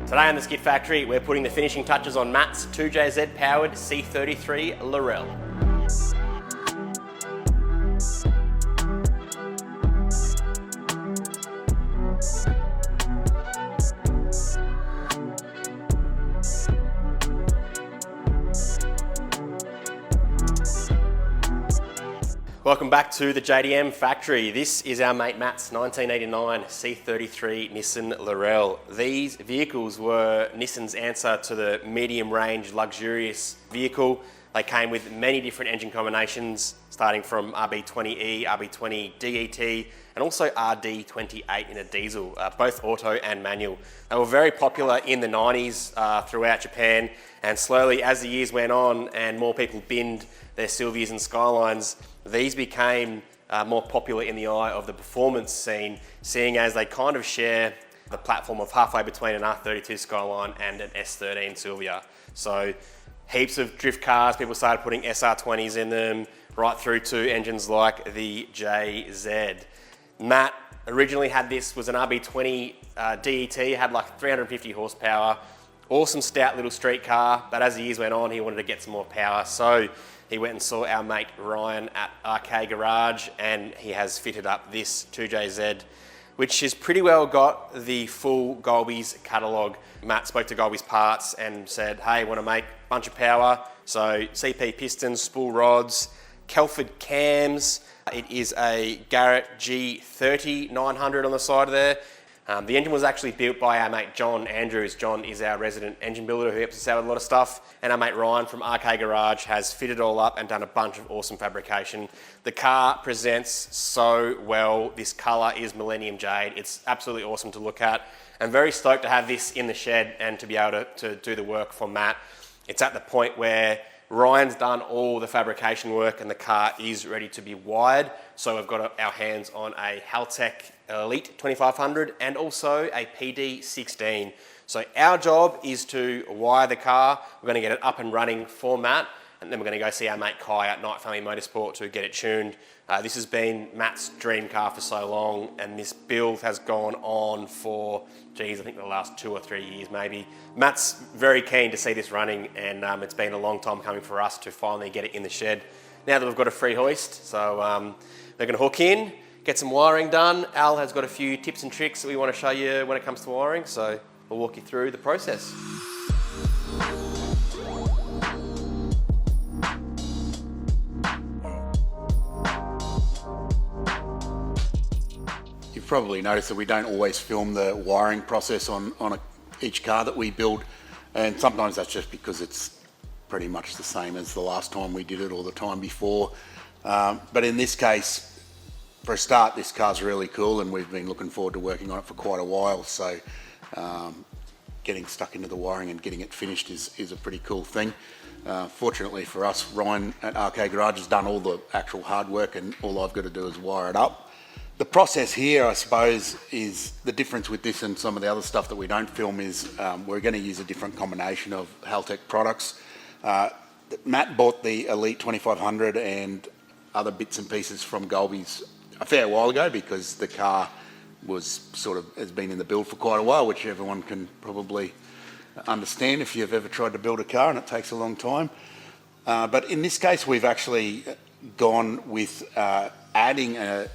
Today on the Skid Factory, we're putting the finishing touches on Matt's 2JZ powered C33 Laurel. Welcome back to the JDM factory. This is our mate Matt's 1989 C33 Nissan Laurel. These vehicles were Nissan's answer to the medium range luxurious vehicle. They came with many different engine combinations, starting from RB20E, RB20 DET, and also RD28 in a diesel, both auto and manual. They were very popular in the 90s throughout Japan, and slowly as the years went on and more people binned their Silvias and Skylines, these became more popular in the eye of the performance scene, seeing as they kind of share the platform of halfway between an R32 Skyline and an S13 Silvia. So heaps of drift cars, people started putting SR20s in them, right through to engines like the JZ. Matt originally had this, was an RB20 DET, had like 350 horsepower, awesome stout little street car, but as the years went on, he wanted to get some more power. So he went and saw our mate Ryan at RK Garage, and he has fitted up this 2JZ, which has pretty well got the full Golby's catalogue. Matt spoke to Golby's Parts and said, hey, want to make a bunch of power? So CP pistons, spool rods, Kelford cams. It is a Garrett G30 900 on the side there. The engine was actually built by our mate John Andrews. John is our resident engine builder who helps us out with a lot of stuff. And our mate Ryan from RK Garage has fitted it all up and done a bunch of awesome fabrication. The car presents so well. This colour is Millenium Jade. It's absolutely awesome to look at. I'm very stoked to have this in the shed and to be able to do the work for Matt. It's at the point where Ryan's done all the fabrication work and the car is ready to be wired. So we've got our hands on a Haltech Elite 2500 and also a PD16. So our job is to wire the car. We're going to get it up and running for Matt, and then we're going to go see our mate Kai at Night Family Motorsport to get it tuned. This has been Matt's dream car for so long, and this build has gone on for, geez, I think the last 2 or 3 years maybe. Matt's very keen to see this running, and it's been a long time coming for us to finally get it in the shed. Now that we've got a free hoist, so they're going to hook in, get some wiring done. Al has got a few tips and tricks that we want to show you when it comes to wiring, so we'll walk you through the process. You've probably noticed that we don't always film the wiring process on each car that we build, and sometimes that's just because it's pretty much the same as the last time we did it or the time before. But in this case, for a start, this car's really cool and we've been looking forward to working on it for quite a while. So getting stuck into the wiring and getting it finished is a pretty cool thing. Fortunately for us, Ryan at RK Garage has done all the actual hard work and all I've got to do is wire it up. The process here, I suppose, is the difference with this and some of the other stuff that we don't film is we're going to use a different combination of Haltech products. Matt bought the Elite 2500 and other bits and pieces from Golby's a fair while ago because the car has been in the build for quite a while, which everyone can probably understand if you've ever tried to build a car and it takes a long time. But in this case, we've actually gone with adding a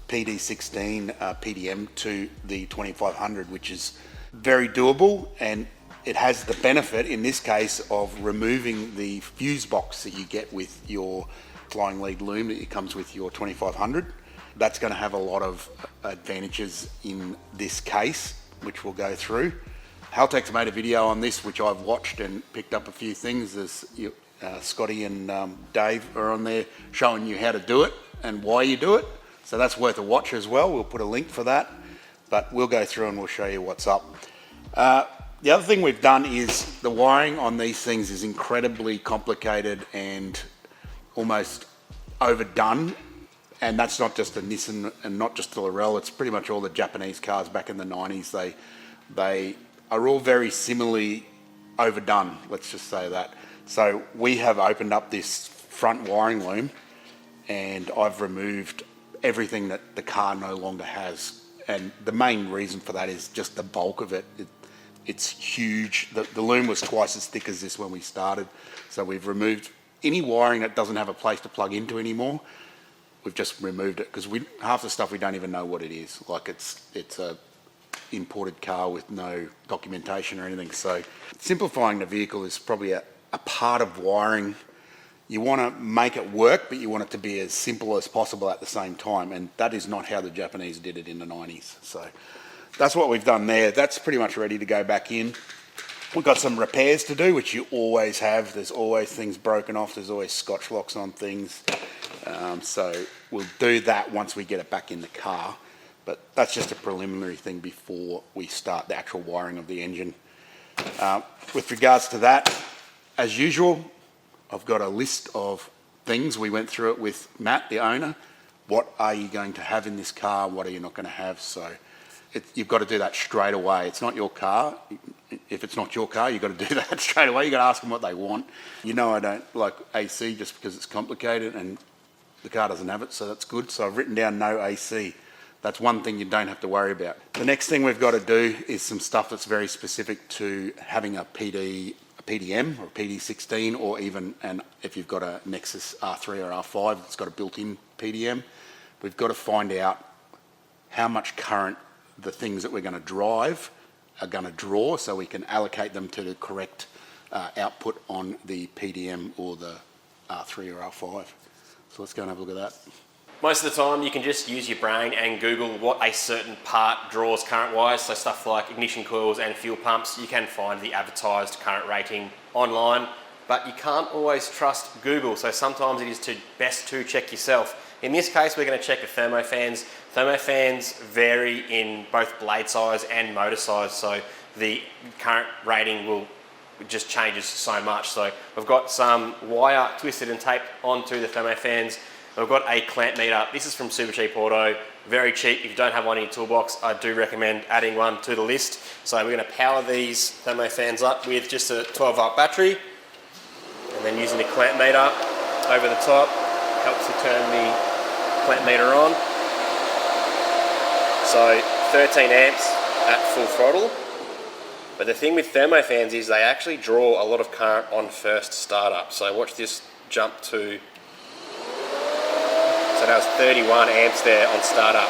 PD16 PDM to the 2500, which is very doable, and it has the benefit in this case of removing the fuse box that you get with your flying lead loom that comes with your 2500. That's going to have a lot of advantages in this case, which we'll go through. Haltech's made a video on this, which I've watched and picked up a few things. There's Scotty and Dave are on there showing you how to do it and why you do it. So that's worth a watch as well. We'll put a link for that, but we'll go through and we'll show you what's up. The other thing we've done is the wiring on these things is incredibly complicated and almost overdone. And that's not just a Nissan and not just the Laurel, it's pretty much all the Japanese cars back in the 90s. They are all very similarly overdone, let's just say that. So we have opened up this front wiring loom and I've removed everything that the car no longer has. And the main reason for that is just the bulk of it. it's huge. The loom was twice as thick as this when we started. So we've removed any wiring that doesn't have a place to plug into anymore. We've just removed it because half the stuff we don't even know what it is. Like it's a imported car with no documentation or anything. So simplifying the vehicle is probably a part of wiring. You want to make it work, but you want it to be as simple as possible at the same time. And that is not how the Japanese did it in the 90s. So that's what we've done there. That's pretty much ready to go back in. We've got some repairs to do, which you always have. There's always things broken off. There's always scotch locks on things. So we'll do that once we get it back in the car. But that's just a preliminary thing before we start the actual wiring of the engine. With regards to that, as usual, I've got a list of things. We went through it with Matt, the owner. What are you going to have in this car? What are you not going to have? So you've got to do that straight away. It's not your car. If it's not your car, you've got to do that straight away. You've got to ask them what they want. You know I don't like AC just because it's complicated and the car doesn't have it, so that's good. So I've written down no AC. That's one thing you don't have to worry about. The next thing we've got to do is some stuff that's very specific to having a PDM or a PD16, or even if you've got a Nexus R3 or R5 that's got a built-in PDM. We've got to find out how much current the things that we're going to drive are going to draw so we can allocate them to the correct output on the PDM or the R3 or R5. So let's go and have a look at that. Most of the time you can just use your brain and Google what a certain part draws current-wise, so stuff like ignition coils and fuel pumps. You can find the advertised current rating online, but you can't always trust Google, so sometimes it is best to check yourself. In this case, we're going to check the thermofans. Thermofans vary in both blade size and motor size, so the current rating will just changes so much. So we've got some wire twisted and taped onto the thermofans. We've got a clamp meter. This is from Super Cheap Auto, very cheap. If you don't have one in your toolbox, I do recommend adding one to the list. So we're going to power these thermofans up with just a 12-volt battery, and then using the clamp meter over the top helps to turn the clamp meter on. So 13 amps at full throttle. But the thing with thermofans is they actually draw a lot of current on first startup. So watch this jump to, so that was 31 amps there on startup.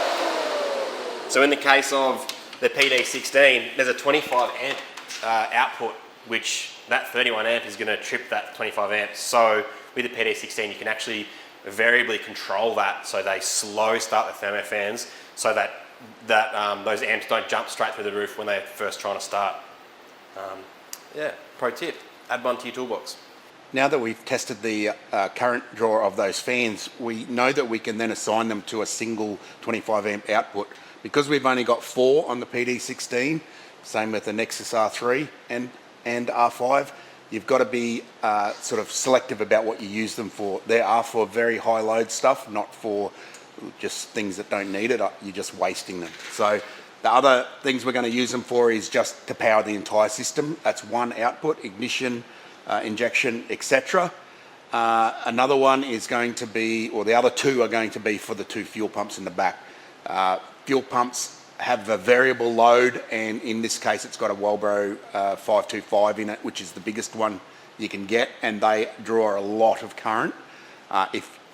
So in the case of the PD16, there's a 25 amp output, which that 31 amp is going to trip that 25 amps. So with the PD16, you can actually variably control that so they slow start the thermofans so that those amps don't jump straight through the roof when they're first trying to start. Yeah, pro tip, add one to your toolbox. Now that we've tested the current draw of those fans, we know that we can then assign them to a single 25 amp output. Because we've only got 4 on the PD16, same with the Nexus R3 and R5, you've got to be sort of selective about what you use them for. They are for very high load stuff, not for just things that don't need it. You're just wasting them. So the other things we're going to use them for is just to power the entire system. That's one output, ignition, injection, etc. Another one is going to be, or the other two are going to be for the 2 fuel pumps in the back. Fuel pumps have a variable load, and in this case it's got a Walbro 525 in it, which is the biggest one you can get, and they draw a lot of current.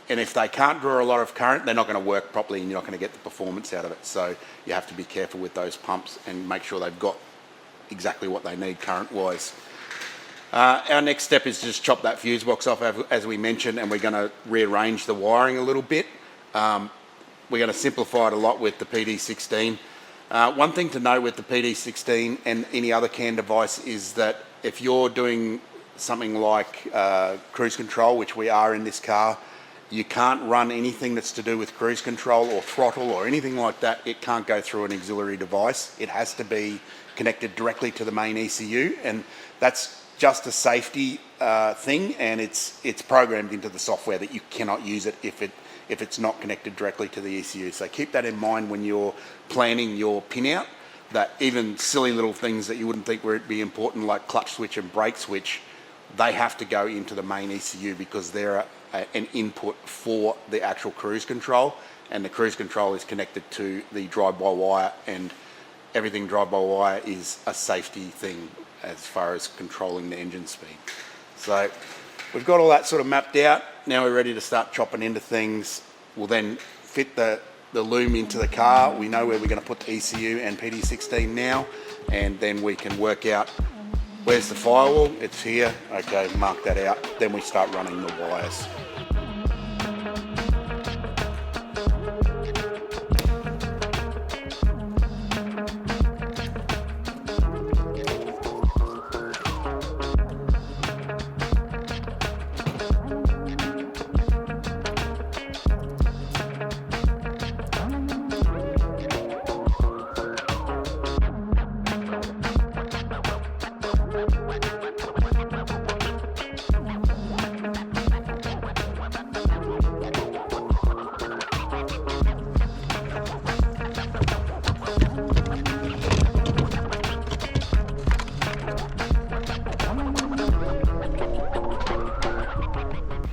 If they can't draw a lot of current, they're not going to work properly and you're not going to get the performance out of it. So you have to be careful with those pumps and make sure they've got exactly what they need current-wise. Our next step is just chop that fuse box off, as we mentioned, and we're going to rearrange the wiring a little bit. We're going to simplify it a lot with the PD16. One thing to note with the PD16 and any other CAN device is that if you're doing something like cruise control, which we are in this car, you can't run anything that's to do with cruise control or throttle or anything like that. It can't go through an auxiliary device. It has to be connected directly to the main ECU, and that's just a safety thing, and it's programmed into the software that you cannot use it if it's not connected directly to the ECU. So keep that in mind when you're planning your pin out, that even silly little things that you wouldn't think would be important, like clutch switch and brake switch, they have to go into the main ECU because they're an input for the actual cruise control, and the cruise control is connected to the drive-by wire, and everything drive-by-wire is a safety thing as far as controlling the engine speed. So we've got all that sort of mapped out. Now we're ready to start chopping into things. We'll then fit the loom into the car. We know where we're going to put the ECU and PD16 now, and then we can work out where's the firewall. It's here. Okay, mark that out. Then we start running the wires.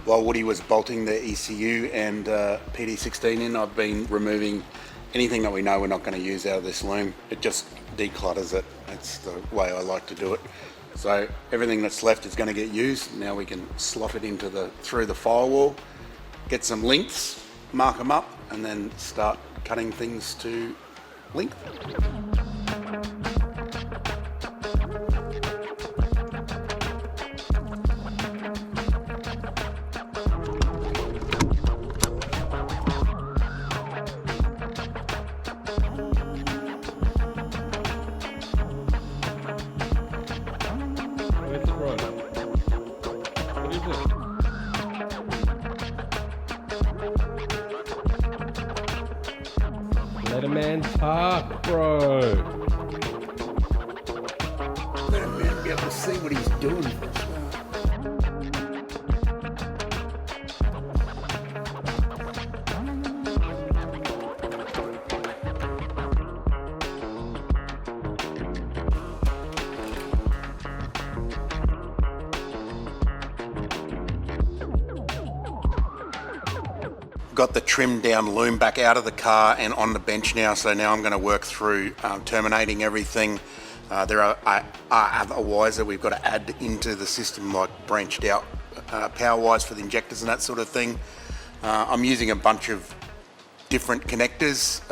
While Woody was bolting the ECU and PD16 in, I've been removing anything that we know we're not going to use out of this loom. It just declutters it. That's the way I like to do it. So everything that's left is going to get used. Now we can slot it into through the firewall, get some lengths, mark them up, and then start cutting things to length. Let a man talk, bro. Let a man be able to see what he's doing. Got the trimmed down loom back out of the car and on the bench now, so now I'm going to work through terminating everything. There are other wires that we've got to add into the system, like branched out power wires for the injectors and that sort of thing. I'm using a bunch of different connectors,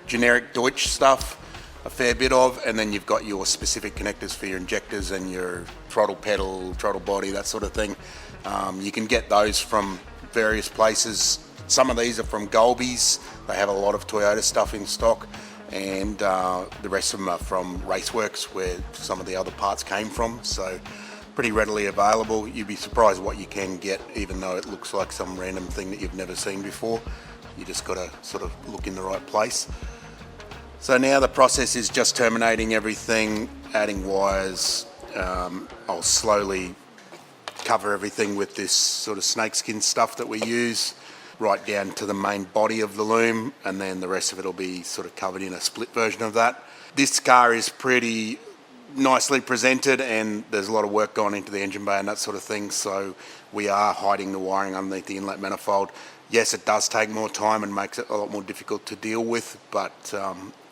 generic Deutsch stuff, a fair bit of, and then you've got your specific connectors for your injectors and your throttle pedal, throttle body, that sort of thing. You can get those from various places. Some of these are from Golby's. They have a lot of Toyota stuff in stock, and the rest of them are from Raceworks, where some of the other parts came from. So pretty readily available. You'd be surprised what you can get, even though it looks like some random thing that you've never seen before. You just got to sort of look in the right place. So now the process is just terminating everything, adding wires. I'll slowly cover everything with this sort of snakeskin stuff that we use, right down to the main body of the loom, and then the rest of it will be sort of covered in a split version of that. This car is pretty nicely presented, and there's a lot of work gone into the engine bay and that sort of thing, so we are hiding the wiring underneath the inlet manifold. Yes, it does take more time and makes it a lot more difficult to deal with, but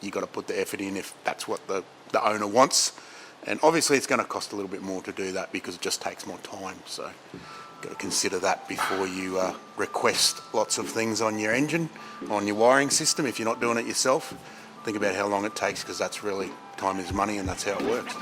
you got to put the effort in if that's what the owner wants. And obviously it's going to cost a little bit more to do that because it just takes more time, so got to consider that before you request lots of things on your engine, on your wiring system. If you're not doing it yourself, think about how long it takes, because that's really, time is money, and that's how it works.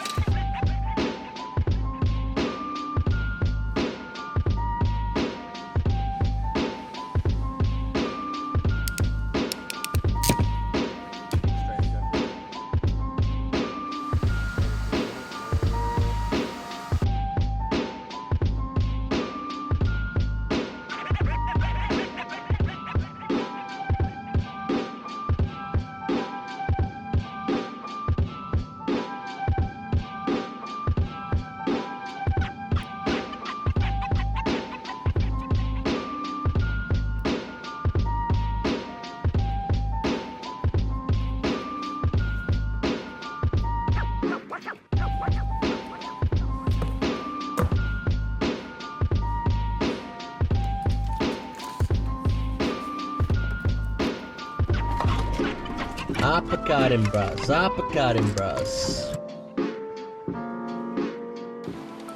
Uppercut him, bros. Uppercut him, bros.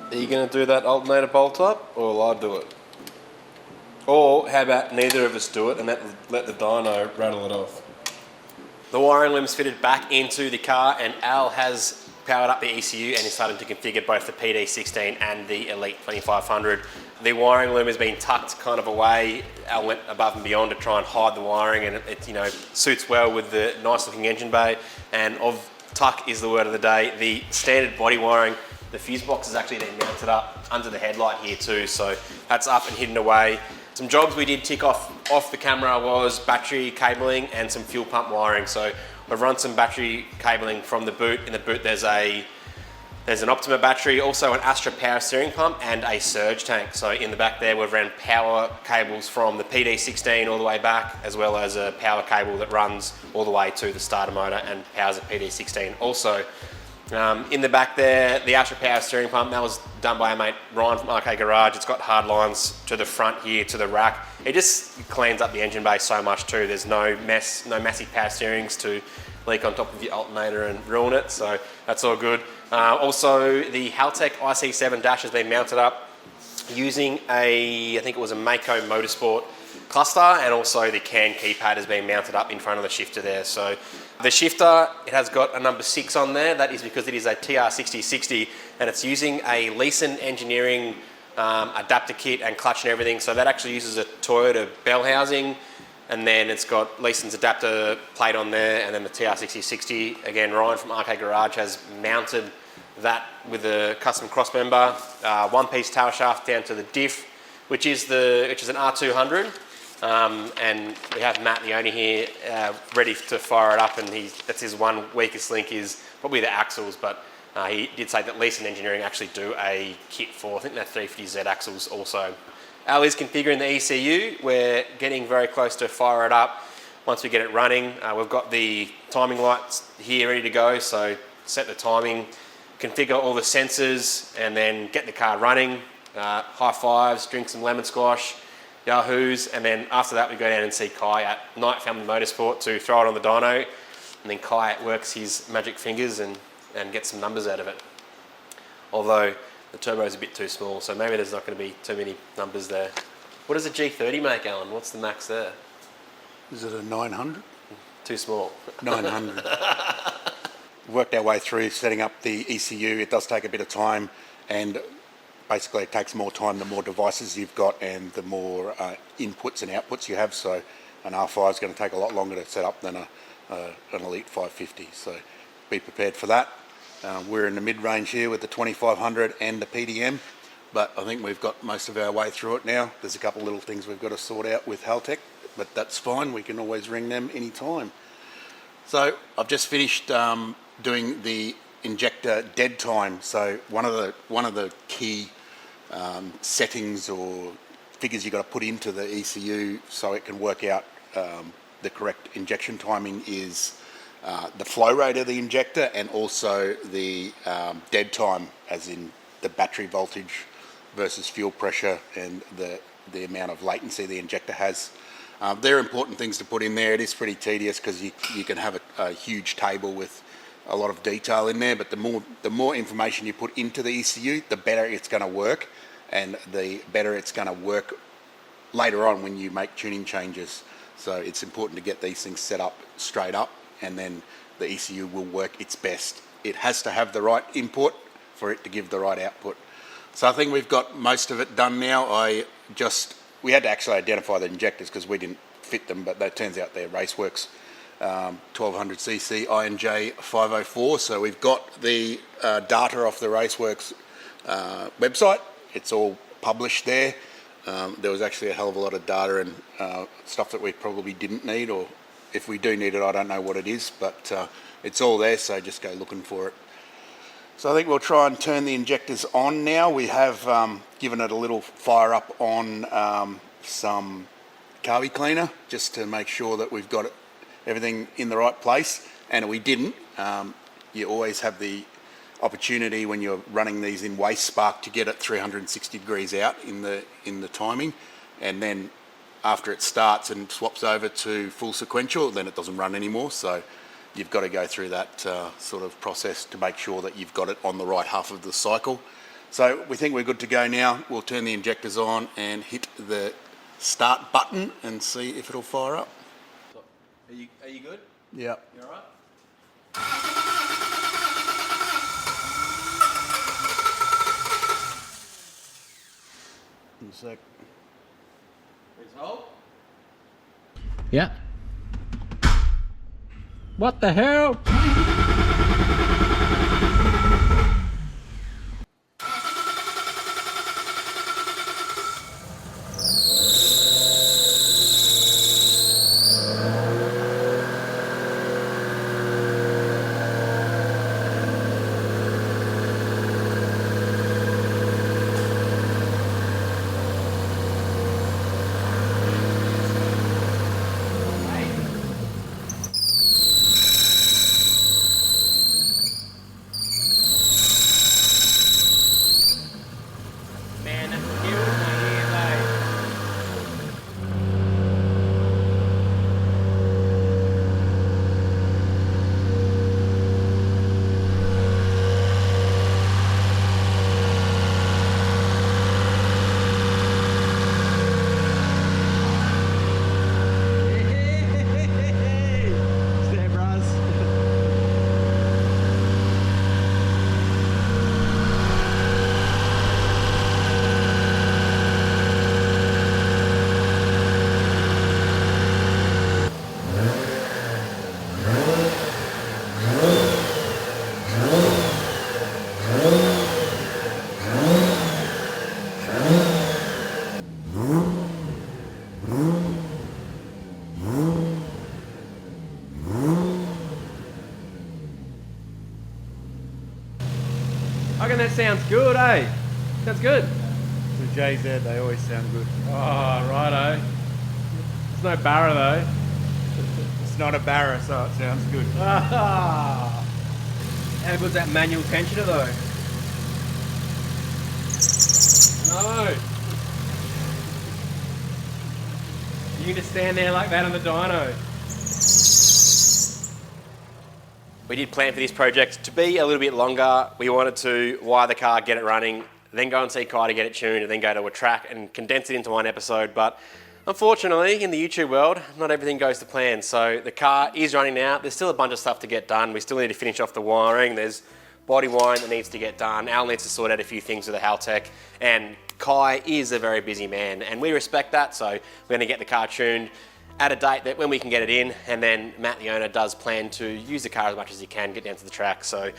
Are you going to do that alternator bolt up, or will I do it? Or how about neither of us do it and let the dyno rattle it off? The wiring loom's fitted back into the car, and Al has powered up the ECU and is starting to configure both the PD16 and the Elite 2500. The wiring loom has been tucked kind of away. Al went above and beyond to try and hide the wiring, and it suits well with the nice looking engine bay. And of tuck is the word of the day. The standard body wiring, the fuse box is actually then mounted up under the headlight here too, so that's up and hidden away. Some jobs we did tick off the camera was battery cabling and some fuel pump wiring. So we've run some battery cabling from the boot. In the boot there's an Optima battery, also an Astra power steering pump and a surge tank. So in the back there we've ran power cables from the PD16 all the way back, as well as a power cable that runs all the way to the starter motor and powers a PD16 also. In the back there, the Astra power steering pump, that was done by our mate Ryan from Arcade Garage. It's got hard lines to the front here, to the rack. It just cleans up the engine bay so much too. There's no massive power steerings to leak on top of the alternator and ruin it, so that's all good. Also, the Haltech IC7 dash has been mounted up using I think it was a Mako Motorsport cluster, and also the CAN keypad has been mounted up in front of the shifter there. So the shifter, it has got a number 6 on there. That is because it is a TR6060 and it's using a Nissan Engineering adapter kit and clutch and everything. So that actually uses a Toyota bell housing, and then it's got Nissan's adapter plate on there, and then the TR6060. Again, Ryan from Arcade Garage has mounted that with a custom crossmember, one-piece tail shaft down to the diff, which is an R200. And we have Matt, the owner here, ready to fire it up, and that's his one weakest link is probably the axles, but he did say that Nissan Engineering actually do a kit for, I think they're 350Z axles also. Al is configuring the ECU. We're getting very close to fire it up. Once we get it running, we've got the timing lights here ready to go, so set the timing, configure all the sensors, and then get the car running. High fives, drink some lemon squash, Yahoos, and then after that we go down and see Kai at Night Family Motorsport to throw it on the dyno, and then Kai works his magic fingers and gets some numbers out of it. Although the turbo is a bit too small, so maybe there's not going to be too many numbers there. What does a G30 make, Alan? What's the max there? Is it a 900? Too small. 900. Worked our way through setting up the ECU. It does take a bit of time, and basically it takes more time the more devices you've got and the more inputs and outputs you have. So an R5 is going to take a lot longer to set up than an Elite 550. So be prepared for that. We're in the mid-range here with the 2500 and the PDM, but I think we've got most of our way through it now. There's a couple little things we've got to sort out with Haltech, but that's fine. We can always ring them anytime. So I've just finished doing the injector dead time. So one of the key settings or figures you've got to put into the ECU so it can work out the correct injection timing is the flow rate of the injector, and also the dead time, as in the battery voltage versus fuel pressure and the amount of latency the injector has. They're important things to put in there. It is pretty tedious because you can have a huge table with a lot of detail in there, but the more information you put into the ECU, the better it's going to work, and the better it's going to work later on when you make tuning changes. So it's important to get these things set up straight up, and then the ECU will work its best. It has to have the right input for it to give the right output. So I think we've got most of it done now. We had to actually identify the injectors because we didn't fit them, but that turns out they're Raceworks 1200cc INJ 504. So we've got the data off the Raceworks website. It's all published there. There was actually a hell of a lot of data and stuff that we probably didn't need, or if we do need it, I don't know what it is, but it's all there, so just go looking for it. So I think we'll try and turn the injectors on now. We have given it a little fire up on some carby cleaner just to make sure that we've got everything in the right place, and we didn't. You always have the opportunity when you're running these in waste spark to get it 360 degrees out in the timing, and then after it starts and swaps over to full sequential, then it doesn't run anymore. So you've got to go through that sort of process to make sure that you've got it on the right half of the cycle. So we think we're good to go now. We'll turn the injectors on and hit the start button and see if it'll fire up. Are you good? Yeah. You all right? In a sec. Please hold. Yeah. What the hell? Man, that kills my ears, eh? Stay, bros. I reckon that sounds good, eh? Sounds good. The JZ, they always sound good. Oh, righto. There's no barra though. It's not a Barra, so it sounds good. Ah. How good's that manual tensioner though? No. You can just stand there like that on the dyno. We did plan for this project to be a little bit longer. We wanted to wire the car, get it running, then go and see Kai to get it tuned, and then go to a track and condense it into one episode. But unfortunately, in the YouTube world, not everything goes to plan. So the car is running now. There's still a bunch of stuff to get done. We still need to finish off the wiring. There's body wiring that needs to get done. Al needs to sort out a few things with the Haltech. And Kai is a very busy man, and we respect that. So we're going to get the car tuned at a date that when we can get it in, and then Matt, the owner, does plan to use the car as much as he can, get down to the track. So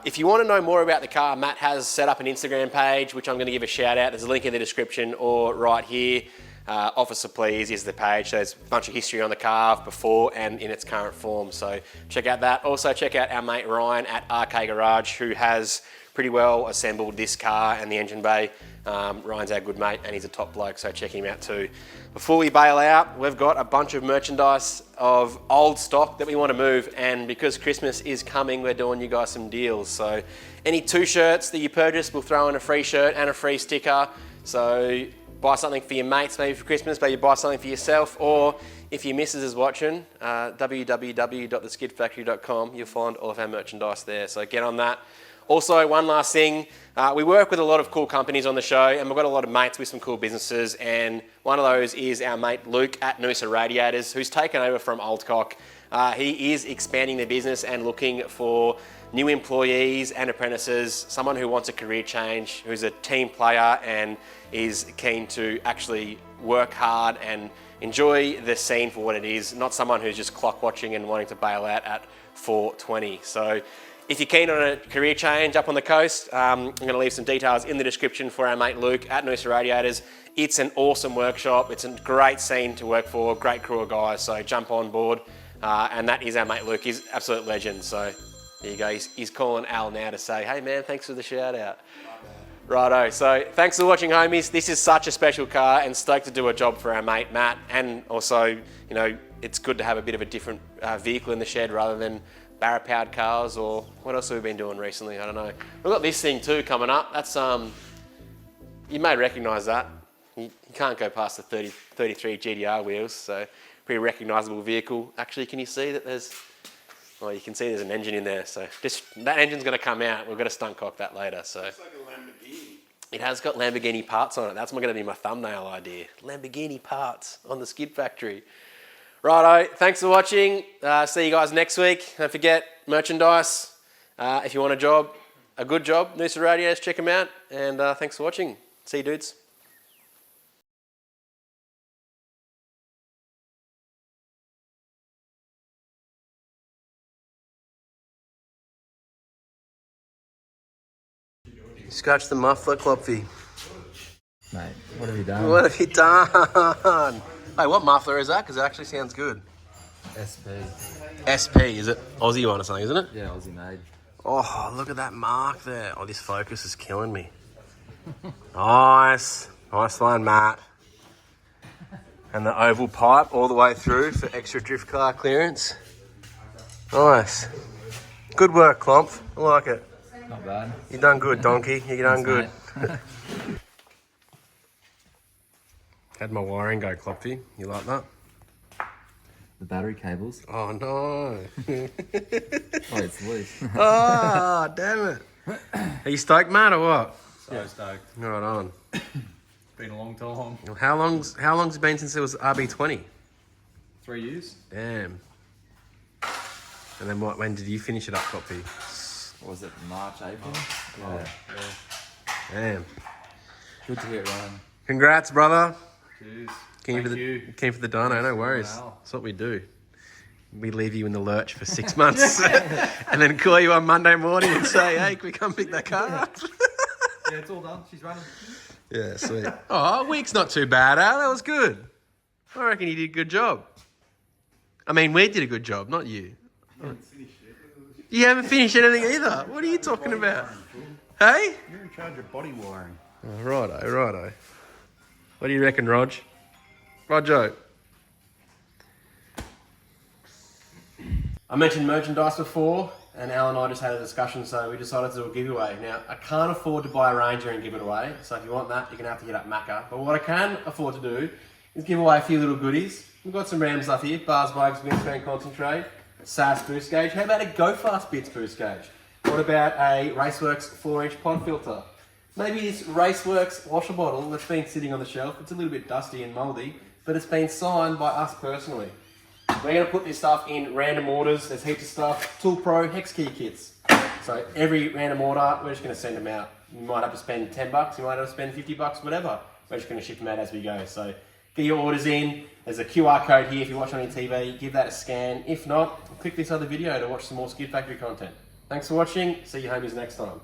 if you want to know more about the car, Matt has set up an Instagram page, which I'm going to give a shout out. There's a link in the description or right here. Officer Please is the page. So there's a bunch of history on the car before and in its current form. So check out that. Also check out our mate Ryan at RK Garage, who has pretty well assembled this car and the engine bay. Ryan's our good mate and he's a top bloke, so check him out too. Before we bail out, we've got a bunch of merchandise of old stock that we want to move, and because Christmas is coming, we're doing you guys some deals. So any 2 shirts that you purchase, we'll throw in a free shirt and a free sticker. So buy something for your mates maybe for Christmas, maybe buy something for yourself, or if your missus is watching, www.theskidfactory.com, you'll find all of our merchandise there, so get on that. Also, one last thing, we work with a lot of cool companies on the show, and we've got a lot of mates with some cool businesses, and one of those is our mate Luke at Noosa Radiators, who's taken over from Oldcock. He is expanding the business and looking for new employees and apprentices, someone who wants a career change, who's a team player and is keen to actually work hard and enjoy the scene for what it is, not someone who's just clock watching and wanting to bail out at 4:20. So if you're keen on a career change up on the coast, I'm going to leave some details in the description for our mate Luke at Noosa Radiators. It's an awesome workshop. It's a great scene to work for, great crew of guys, so jump on board. And that is our mate Luke. He's an absolute legend. So there you go. He's calling Al now to say, hey man, thanks for the shout out. Righto, so thanks for watching, homies. This is such a special car and stoked to do a job for our mate Matt. And also, you know, it's good to have a bit of a different vehicle in the shed rather than barra powered cars, or what else have we been doing recently? I don't know. We've got this thing too coming up. That's you may recognise that. You can't go past the 33 GTR wheels, so pretty recognisable vehicle. Actually, can you see that there's Well, you can see there's an engine in there, so just that engine's got to come out. We've got to stunt cock that later. So It's like a Lamborghini. it has got Lamborghini parts on it. That's going to be my thumbnail idea. Lamborghini parts on the Skid Factory. Righto, thanks for watching. See you guys next week. Don't forget merchandise. If you want a good job, Noosa Radios, check them out. And thanks for watching. See you, dudes. Scratch the muffler, Klopfy. Mate, what have you done? What have you done? Hey, what muffler is that? Because it actually sounds good. SP. SP, is it Aussie one or something, isn't it? Yeah, Aussie made. Oh, look at that mark there. Oh, this focus is killing me. Nice. Nice one, Matt. And the oval pipe all the way through for extra drift car clearance. Nice. Good work, Klomp. I like it. Not bad. You done good, donkey. You done good. Had my wiring go, Klopfy. You like that? The battery cables. Oh, no. Oh, it's loose. Oh, damn it. Are you stoked, Matt, or what? So stoked. Right on. Been a long time. How long's it been since it was RB20? 3 years. Damn. And then when did you finish it up, Klopfy? What was it, March, April? Yeah. Damn. Good to get running. Congrats, brother. Cheers. Came for the dyno, no worries. That's what we do. We leave you in the lurch for 6 months and then call you on Monday morning and say, hey, can we come pick that car up? Yeah, it's all done. She's running. Yeah, sweet. Oh, a week's not too bad, Al. That was good. I reckon you did a good job. I mean, we did a good job, not you. You haven't finished anything either. What are you talking about? Hey? You're in charge of body wiring. Oh, righto. What do you reckon, Rog? Rojo. I mentioned merchandise before, and Al and I just had a discussion, so we decided to do a giveaway. Now, I can't afford to buy a Ranger and give it away, so if you want that, you're going to have to hit up Macca. But what I can afford to do is give away a few little goodies. We've got some random stuff here. Bars, Bugs, Windscreen Concentrate, SAS boost gauge. How about a Go Fast Bits boost gauge? What about a Raceworks 4-inch pod filter? Maybe this Raceworks washer bottle that's been sitting on the shelf. It's a little bit dusty and mouldy, but it's been signed by us personally. We're going to put this stuff in random orders. There's heaps of stuff. Tool Pro hex key kits. So every random order, we're just going to send them out. You might have to spend $10, you might have to spend $50, whatever. We're just going to ship them out as we go. So get your orders in. There's a QR code here if you watch on your TV. Give that a scan. If not, click this other video to watch some more Skid Factory content. Thanks for watching. See you homies next time.